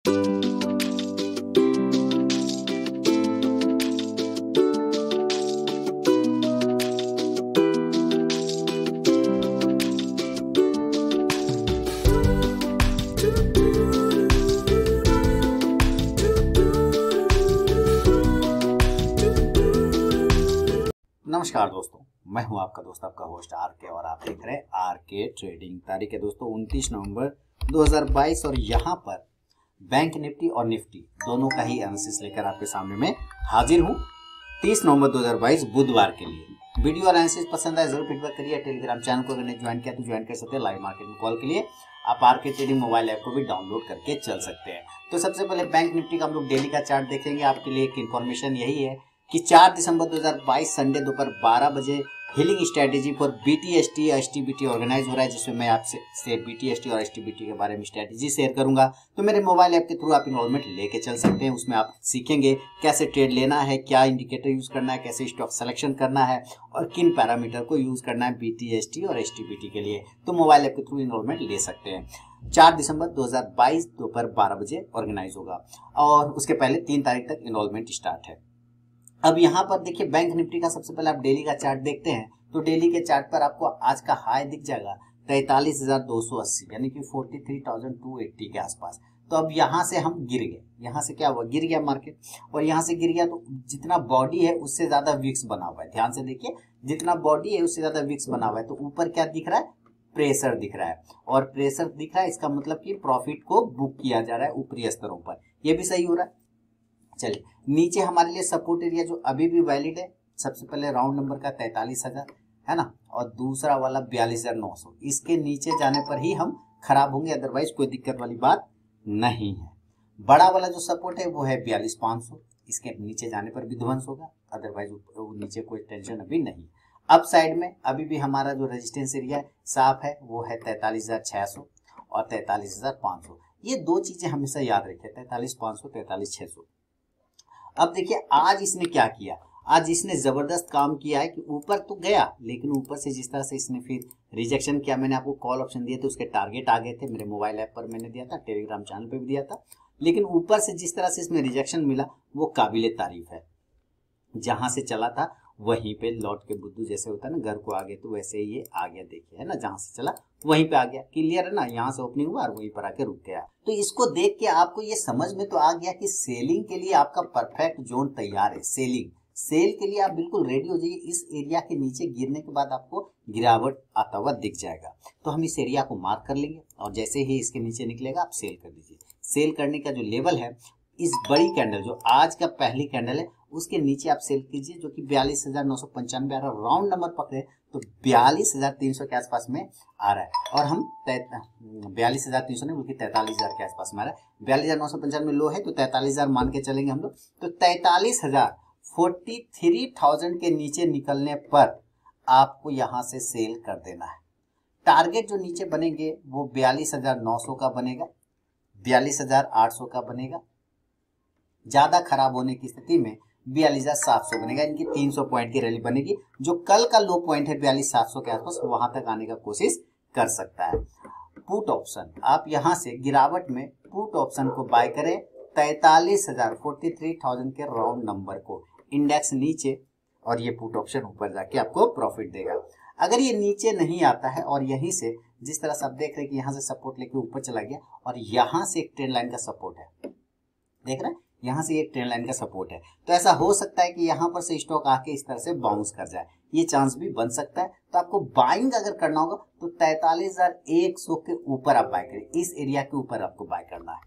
नमस्कार दोस्तों, मैं हूं आपका दोस्त, आपका होस्ट आर के, और आप देख रहे हैं आर के ट्रेडिंग। तारीख है दोस्तों 29 नवंबर 2022 और यहां पर बैंक निफ्टी और निफ्टी दोनों का ही एनालिसिस लेकर आपके सामने में हाजिर हूं 30 नवंबर 2022 बुधवार के लिए। वीडियो एनालिसिस पसंद आए जरूर फीडबैक करिए। टेलीग्राम चैनल को अगर ज्वाइन किया तो ज्वाइन कर सकते हैं। लाइव मार्केटिंग कॉल के लिए आप आर के ट्रेडिंग मोबाइल ऐप को भी डाउनलोड करके चल सकते हैं। तो सबसे पहले बैंक निफ्टी का हम लोग डेली का चार्ट देखेंगे। आपके लिए एक इन्फॉर्मेशन यही है कि 4 दिसंबर 2022 संडे दोपहर 12 बजे healing strategy for BTST STBT organise हो रहा है, जिसमें मैं आपसे बीटीएसटी और एसटीबीटी के बारे में स्ट्रेटेजी शेयर करूंगा। तो मेरे मोबाइल ऐप के थ्रू आप इन्वॉल्वमेंट लेके चल सकते हैं। उसमें आप सीखेंगे कैसे ट्रेड लेना है, क्या इंडिकेटर यूज करना है, कैसे स्टॉक सिलेक्शन करना है और किन पैरामीटर को यूज करना है बीटीएसटी और एसटीबीटी के लिए। तो मोबाइल ऐप के थ्रू इन्वॉल्वमेंट ले सकते हैं। 4 दिसंबर 2022 दोपहर 12 बजे ऑर्गेनाइज होगा और उसके पहले 3 तारीख तक इन्वॉल्वमेंट स्टार्ट है। अब यहाँ पर देखिए बैंक निफ्टी का सबसे पहले आप डेली का चार्ट देखते हैं तो डेली के चार्ट पर आपको आज का हाई दिख जाएगा 43,280 यानी कि 43,280 के आसपास। तो अब यहाँ से हम गिर गए, यहाँ से क्या हुआ, गिर गया मार्केट, और यहाँ से गिर गया तो जितना बॉडी है उससे ज्यादा विक्स बना हुआ है। ध्यान से देखिए, जितना बॉडी है उससे ज्यादा विक्स बना हुआ है। तो ऊपर क्या दिख रहा है, प्रेशर दिख रहा है, और प्रेशर दिख रहा है इसका मतलब कि प्रॉफिट को बुक किया जा रहा है ऊपरी स्तरों पर। यह भी सही हो रहा है। चलिए, नीचे हमारे लिए सपोर्ट एरिया जो अभी भी वैलिड है, सबसे पहले राउंड नंबर का 43,000 है ना, और दूसरा वाला 42,900। इसके नीचे जाने पर ही हम खराब होंगे, अदरवाइज कोई दिक्कत वाली बात नहीं है। बड़ा वाला जो सपोर्ट है वो है 42,500, इसके नीचे जाने पर भी ध्वंस होगा, अदरवाइज नीचे कोई टेंशन अभी नहीं। अप साइड में अभी भी हमारा जो रेजिस्टेंस एरिया साफ है वो है 43,600 और 43,500। ये दो चीजें हमेशा याद रखें, 43,500 43,600। अब देखिए आज इसने क्या किया, आज इसने जबरदस्त काम किया है कि ऊपर तो गया, लेकिन ऊपर से जिस तरह से इसने फिर रिजेक्शन किया, मैंने आपको कॉल ऑप्शन दिए थे, उसके टारगेट आ गए थे, मेरे मोबाइल ऐप पर मैंने दिया था, टेलीग्राम चैनल पे भी दिया था, लेकिन ऊपर से जिस तरह से इसमें रिजेक्शन मिला वो काबिले तारीफ है। जहां से चला था वहीं पे लौट के बुद्धू जैसे होता है ना, घर को आगे, तो वैसे ही ये आ गया। देखिए है ना, जहां से चला वहीं पे आ गया। क्लियर है ना, यहाँ से ओपनिंग हुआ और वहीं पर आके रुक गया। तो इसको देख के आपको ये समझ में तो आ गया कि सेलिंग के लिए आपका परफेक्ट जोन तैयार है। सेल के लिए आप बिल्कुल रेडी हो जाइए। इस एरिया के नीचे गिरने के बाद आपको गिरावट आता हुआ दिख जाएगा। तो हम इस एरिया को मार्क कर लेंगे और जैसे ही इसके नीचे निकलेगा आप सेल कर दीजिए। सेल करने का जो लेवल है, इस बड़ी कैंडल जो आज का पहली कैंडल है उसके नीचे आप सेल कीजिए, जो कि 42,995 आ रहा है। राउंड नंबर पकड़े तो 42,300 के आसपास में आ रहा है, और हम 42,300 नहीं बल्कि 43,000 के आसपास में आ रहा है। 42,995 में लो है तो 43,000 मान के चलेंगे हम लोग। तो 43,000 43,000 के नीचे निकलने पर आपको यहाँ से सेल कर देना है। टारगेट जो नीचे बनेंगे वो 42,900 का बनेगा, 42,800 का बनेगा, ज्यादा खराब होने की स्थिति में 42,700 बनेगा। इनकी 300 पॉइंट की रैली बनेगी। जो कल का लो पॉइंट है 42,700 के आसपास, वहां तक आने का कोशिश कर सकता है। पुट ऑप्शन, आप यहां से गिरावट में पुट ऑप्शन को बाय करें 43,000 43,000 के राउंड नंबर को। इंडेक्स नीचे और ये पुट ऑप्शन ऊपर जाके आपको प्रॉफिट देगा। अगर ये नीचे नहीं आता है और यहीं से जिस तरह से आप देख रहे हैं कि यहाँ से सपोर्ट लेके ऊपर चला गया और यहाँ से एक ट्रेंड लाइन का सपोर्ट है, देख रहे हैं, यहाँ से एक ट्रेंड लाइन का सपोर्ट है, तो ऐसा हो सकता है कि यहाँ पर से स्टॉक आके इस तरह से बाउंस कर जाए। ये चांस भी बन सकता है। तो आपको बाइंग अगर करना होगा तो 43,100 के ऊपर आप बाय करें। इस एरिया के ऊपर आपको बाय करना है,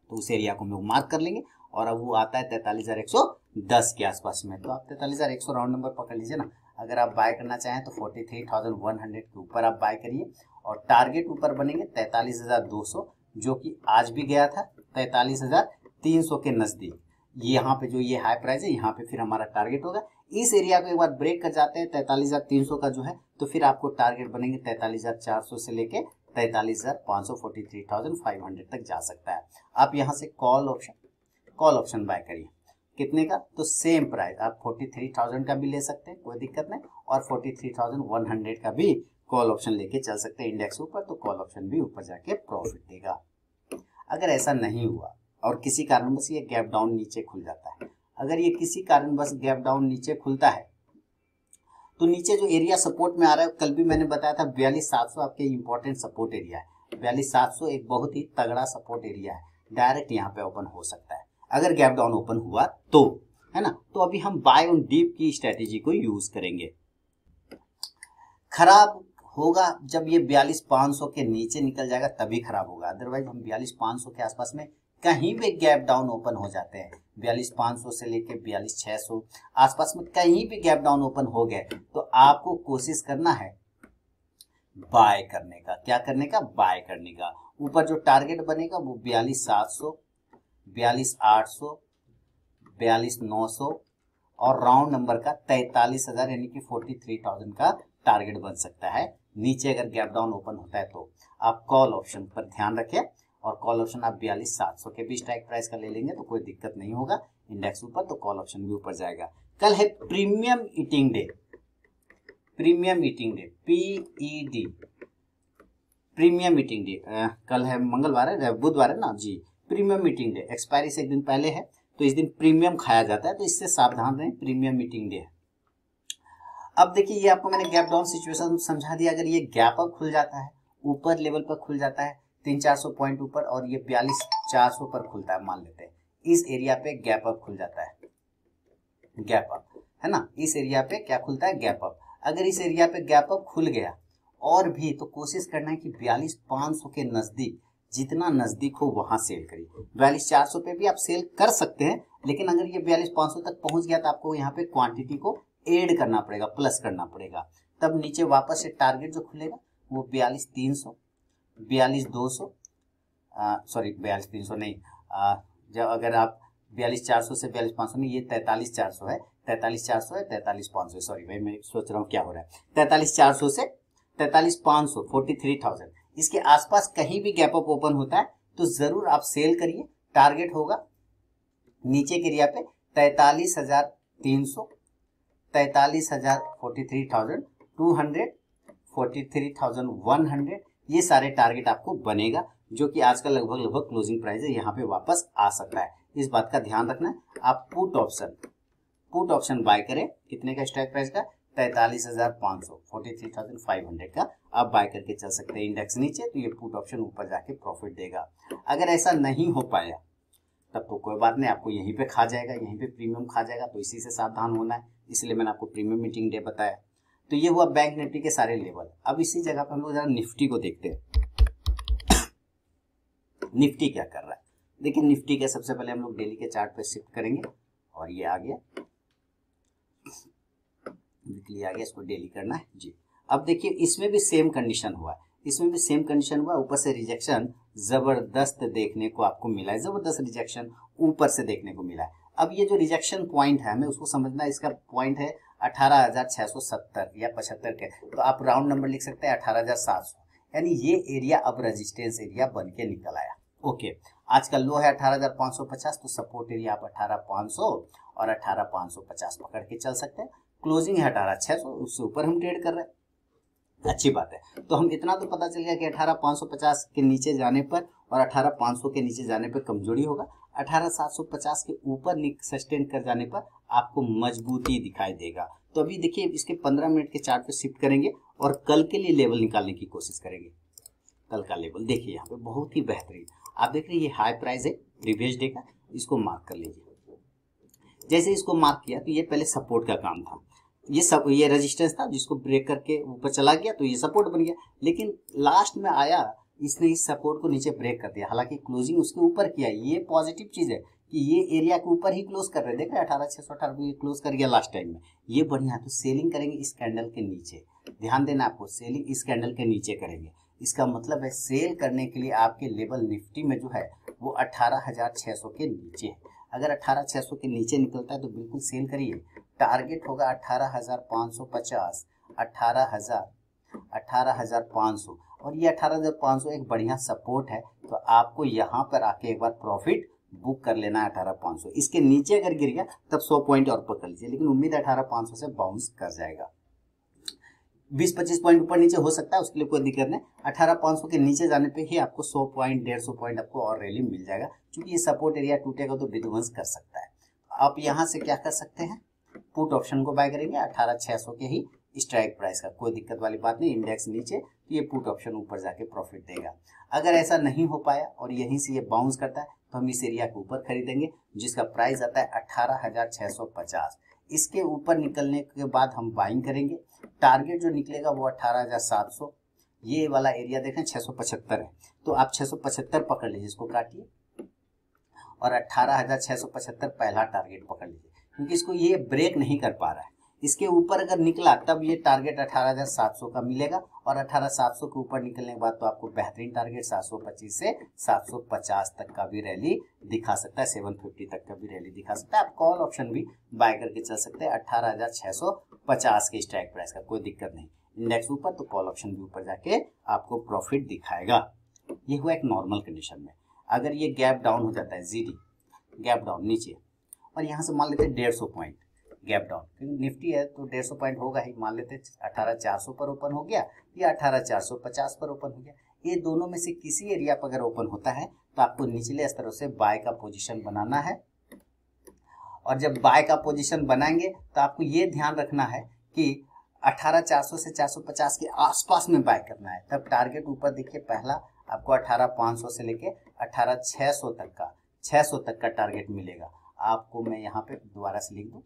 तो उस एरिया को हम लोग मार्क कर लेंगे। और अब वो आता है 43,110 के आसपास में, तो आप 43,100 राउंड नंबर पकड़ लीजिए ना। अगर आप बाय करना चाहें तो 43,100 के ऊपर आप बाय करिए, और टारगेट ऊपर बनेंगे 43,200, जो कि आज भी गया था 43,300 के नजदीक। यहाँ पे जो ये हाई प्राइस है, यहाँ पे फिर हमारा टारगेट होगा। इस एरिया को एक बार ब्रेक कर जाते हैं 43,300 का जो है, तो फिर आपको टारगेट बनेंगे 43,400 से लेके 43,500 43,500 तक जा सकता है। आप यहाँ से कॉल ऑप्शन बाय करिए। कितने का, तो सेम प्राइस आप 43,000 का भी ले सकते हैं, कोई दिक्कत नहीं, और 43,100 का भी कॉल ऑप्शन लेके चल सकते हैं। इंडेक्स ऊपर तो कॉल ऑप्शन भी ऊपर जाके प्रॉफिट देगा। अगर ऐसा नहीं हुआ और किसी कारणवश ये गैप डाउन नीचे खुल जाता है, अगर ये किसी कारणवश गैप डाउन नीचे खुलता है तो नीचे जो एरिया सपोर्ट में आ रहा है, कल भी मैंने बताया था 42,700 आपके इंपॉर्टेंट सपोर्ट एरिया है। 42,700 एक बहुत ही तगड़ा सपोर्ट एरिया है, डायरेक्ट यहाँ पे ओपन हो सकता है अगर गैप डाउन ओपन हुआ तो, है ना। तो अभी हम बाय ऑन डीप की स्ट्रेटेजी को यूज करेंगे। खराब होगा जब ये 42,500 के नीचे निकल जाएगा, तभी खराब होगा। अदरवाइज हम 42,500 के आसपास में कहीं भी गैप डाउन ओपन हो जाते हैं, 42,500 से लेके 42,600 आसपास में कहीं भी गैप डाउन ओपन हो गए तो आपको कोशिश करना है बाय करने का। क्या करने का? बाय करने का। ऊपर जो टारगेट बनेगा वो 42,700, 42,800, 42,900 और राउंड नंबर का 43,000 यानी कि 43,000 का टारगेट बन सकता है। नीचे अगर गैप डाउन ओपन होता है तो आप कॉल ऑप्शन पर ध्यान रखें, और कॉल ऑप्शन आप 42,700 के भी स्ट्राइक प्राइस का ले लेंगे तो कोई दिक्कत नहीं होगा। इंडेक्स ऊपर तो कॉल ऑप्शन भी ऊपर जाएगा। कल है premium eating day, premium eating day, PED, premium eating day. कल है मंगलवार है, बुधवार है ना जी। प्रीमियम ईटिंग डे एक्सपायरी से एक दिन पहले है तो इस दिन प्रीमियम खाया जाता है, तो इससे सावधान रहें, प्रीमियम ईटिंग डे है। अब देखिए ये आपको मैंने गैप डाउन सिचुएशन समझा दिया। अगर ये गैप अप खुल जाता है, ऊपर लेवल पर खुल जाता है 300-400 पॉइंट ऊपर, और ये 42,400 पर खुलता है, मान लेते हैं इस एरिया पे गैप अप खुल जाता है, गैप अप, है ना। इस एरिया पे क्या खुलता है? Gap up. अगर इस एरिया पे गैप अप खुल गया और भी, तो कोशिश करना है कि 42,500 के नजदीक, जितना नजदीक हो वहां सेल करिए। 42,400 पे भी आप सेल कर सकते हैं, लेकिन अगर ये 42,500 तक पहुंच गया तो आपको यहाँ पे क्वांटिटी को ऐड करना पड़ेगा, प्लस करना पड़ेगा। तब नीचे वापस से टारगेट जो खुलेगा वो 42,300, 42,200, सॉरी 42,300 नहीं, जब अगर आप 42,400 से 42,500 नहीं, ये 43,400 है, 43,400 है, 43,500, सॉरी भाई मैं सोच रहा हूँ क्या हो रहा है। 43,400 से 43,500, 43,000 इसके आसपास कहीं भी गैप अप ओपन होता है तो जरूर आप सेल करिए। टारगेट होगा नीचे के एरिया पे 43,300, 43,000, 43,200, 43,100, ये सारे टारगेट आपको बनेगा, जो कि आज का लगभग क्लोजिंग प्राइस है, यहाँ पे वापस आ सकता है। इस बात का ध्यान रखना है। आप पुट ऑप्शन बाय करें, कितने का स्ट्राइक प्राइस का? 43,500, 43,500 का आप बाय करके चल सकते हैं। इंडेक्स नीचे तो ये पुट ऑप्शन ऊपर जाके प्रॉफिट देगा। अगर ऐसा नहीं हो पाया तब तो कोई बात नहीं, आपको यहीं पे खा जाएगा, यहीं पे प्रीमियम खा जाएगा, तो इसी से सावधान होना है। इसलिए मैंने आपको प्रीमियम मीटिंग डे बताया। तो ये हुआ बैंक निफ्टी के सारे लेवल। अब इसी जगह पर हम लोग जरा निफ्टी को देखते हैं, निफ्टी क्या कर रहा है। देखिए निफ्टी के सबसे पहले हम लोग डेली के चार्ट पे शिफ्ट करेंगे, और ये आ गया, वीकली आ गया, इसको डेली करना है जी। अब देखिए इसमें भी सेम कंडीशन हुआ है, इसमें भी सेम कंडीशन हुआ। ऊपर से रिजेक्शन जबरदस्त देखने को आपको मिला है, जबरदस्त रिजेक्शन ऊपर से देखने को मिला है। अब ये जो रिजेक्शन पॉइंट है हमें उसको समझना है, इसका पॉइंट है 18,670 या 75 के, तो आप राउंड नंबर लिख सकते हैं 18,700, यानी ये एरिया अब रेजिस्टेंस एरिया बन के निकल आया। ओके, आज का लो है 18,550, तो सपोर्ट एरिया आप 18,500 और 18,550 पकड़ के चल सकते हैं। क्लोजिंग है 18,600, उससे ऊपर हम ट्रेड कर रहे हैं, अच्छी बात है। तो हम इतना तो पता चल गया कि 18,550 के नीचे जाने पर और 18,500 के नीचे जाने पर कमजोरी होगा, 18,750 के ऊपर सस्टेन कर जाने पर आपको मजबूती दिखाई देगा। तो अभी देखिए इसके 15 मिनट के चार्ट पे शिफ्ट करेंगे और कल के लिए लेवल निकालने की कोशिश करेंगे। कल का लेवल देखिए यहाँ पे बहुत ही बेहतरीन, आप देख रहे हैं ये हाई प्राइस है प्रीवियस डे का, इसको मार्क कर लीजिए। जैसे इसको मार्क किया तो ये पहले सपोर्ट का काम था, ये रेजिस्टेंस था जिसको ब्रेक करके ऊपर चला गया तो ये सपोर्ट बन गया, लेकिन लास्ट में आया इसने इस सपोर्ट को नीचे ब्रेक कर दिया। हालांकि क्लोजिंग उसके ऊपर किया, ये पॉजिटिव चीज है कि ये एरिया के ऊपर ही क्लोज कर रहे हैं। देख रहे हैं 18,618 ये क्लोज कर गया लास्ट टाइम में, ये बढ़िया है। तो सेलिंग करेंगे इस कैंडल के नीचे, ध्यान देना आपको, सेलिंग इस कैंडल के नीचे करेंगे। इसका मतलब है सेल करने के लिए आपके लेवल निफ्टी में जो है वो 18,600 के नीचे है। अगर 18,600 के नीचे निकलता है तो बिल्कुल सेल करिए। टारगेट होगा 18,550, 18,500, और ये 18,500 एक बढ़िया सपोर्ट है। तो आपको यहाँ पर आके एक बार प्रॉफिट बुक कर लेना है 18,500। इसके नीचे अगर गिर गया तब 100 पॉइंट और पकड़ लीजिए, लेकिन उम्मीद है 18,500 से बाउंस कर जाएगा। 20-25 पॉइंट ऊपर नीचे हो सकता है, उसके लिए कोई दिक्कत नहीं। 18,500 के नीचे जाने पे ही आपको 100 पॉइंट 150 पॉइंट आपको और रैली मिल जाएगा, क्योंकि ये सपोर्ट एरिया टूटेगा तो विध्वंस कर सकता है। आप यहाँ से क्या कर सकते हैं, पुट ऑप्शन को बाय करेंगे 18,600 के ही स्ट्राइक प्राइस का, कोई दिक्कत वाली बात नहीं। इंडेक्स नीचे तो ये पुट ऑप्शन ऊपर जाके प्रॉफिट देगा। अगर ऐसा नहीं हो पाया और यहीं से ये बाउंस करता है तो हम इस एरिया के ऊपर खरीदेंगे, जिसका प्राइस आता है 18,650। इसके ऊपर निकलने के बाद हम बाइंग करेंगे। टारगेट जो निकलेगा वो 18,700, ये वाला एरिया देखें 675 है, तो आप 675 पकड़ लीजिए, इसको काटिए और 18,675 पहला टारगेट पकड़ लीजिए, क्योंकि इसको ये ब्रेक नहीं कर पा रहा है। इसके ऊपर अगर निकला तब ये टारगेट 18,700 का मिलेगा, और 18,700 के ऊपर निकलने के बाद तो आपको बेहतरीन टारगेट 725 से 750 तक का भी रैली दिखा सकता है, 750 तक का भी रैली दिखा सकता है। आप कॉल ऑप्शन भी बाय करके चल सकते हैं 18,650 के स्ट्राइक प्राइस का, कोई दिक्कत नहीं। इंडेक्स ऊपर तो कॉल ऑप्शन भी ऊपर जाके आपको प्रॉफिट दिखाएगा। ये हुआ एक नॉर्मल कंडीशन में। अगर ये गैप डाउन हो जाता है, जीडी गैप डाउन नीचे, और यहाँ से मान लेते हैं 150 पॉइंट गैप डाउन, क्योंकि निफ्टी है तो 150 पॉइंट होगा ही, मान लेते 18,400 पर ओपन हो गया या 18,450 पर ओपन हो गया। ये दोनों में से किसी एरिया पर अगर ओपन होता है तो आपको निचले स्तरों से बाय का पोजीशन बनाना है, और जब बाय का पोजीशन बनाएंगे तो आपको ये ध्यान रखना है कि 18,400 से 450 के आसपास में बाय करना है। तब टारगेट ऊपर देखिए, पहला आपको 18,500 से लेके 18,600 तक का 600 तक का टारगेट मिलेगा। आपको मैं यहाँ पे दोबारा से लिख दूं,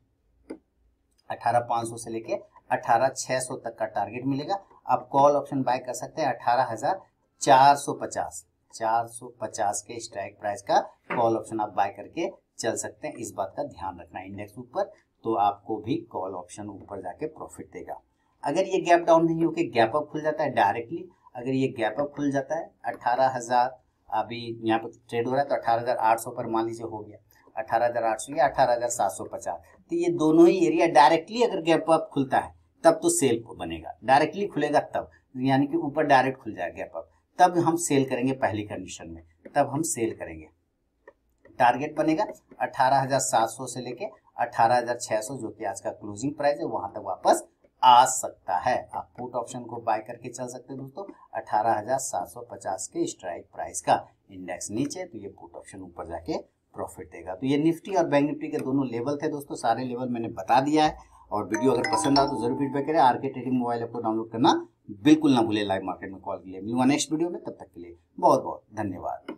18,500 से लेके 18,600 तक का टारगेट मिलेगा। आप कॉल ऑप्शन बाय कर सकते हैं 18,450 के स्ट्राइक प्राइस का कॉल ऑप्शन आप बाय करके चल सकते हैं। इस बात का ध्यान रखना है, इंडेक्स ऊपर तो आपको भी कॉल ऑप्शन ऊपर जाके प्रॉफिट देगा। अगर ये गैप डाउन नहीं होकर गैप अप खुल जाता है डायरेक्टली, अगर ये गैप अप खुल जाता है 18,000 अभी यहाँ पर ट्रेड हो रहा है तो 18,800 पर मान लीजिए हो गया, 18,800 या 18,750, तो ये दोनों ही एरिया डायरेक्टली अगर गैप अप खुलता है तब तो सेल बनेगा। डायरेक्टली खुलेगा तब, यानी कि ऊपर डायरेक्ट खुल जाएगा गैप अप, तब हम सेल करेंगे। पहली कंडीशन में तब हम सेल करेंगे। टारगेट बनेगा 18,700 से लेके 18,600, जो कि आज का क्लोजिंग प्राइस है, वहां तक वापस आ सकता है। आप पुट ऑप्शन को बाय करके चल सकते हैं दोस्तों 18,750 के स्ट्राइक प्राइस का। इंडेक्स नीचे तो ये पुट ऑप्शन ऊपर जाके प्रॉफिट देगा। तो ये निफ्टी और बैंक निफ्टी के दोनों लेवल थे दोस्तों, सारे लेवल मैंने बता दिया है। और वीडियो अगर पसंद आए तो जरूर फीडबैक करें। आरके ट्रेडिंग मोबाइल ऐप को डाउनलोड करना बिल्कुल ना भूले। लाइव मार्केट में कॉल के लिए मिलूंगा नेक्स्ट वीडियो में, तब तक के लिए बहुत बहुत धन्यवाद।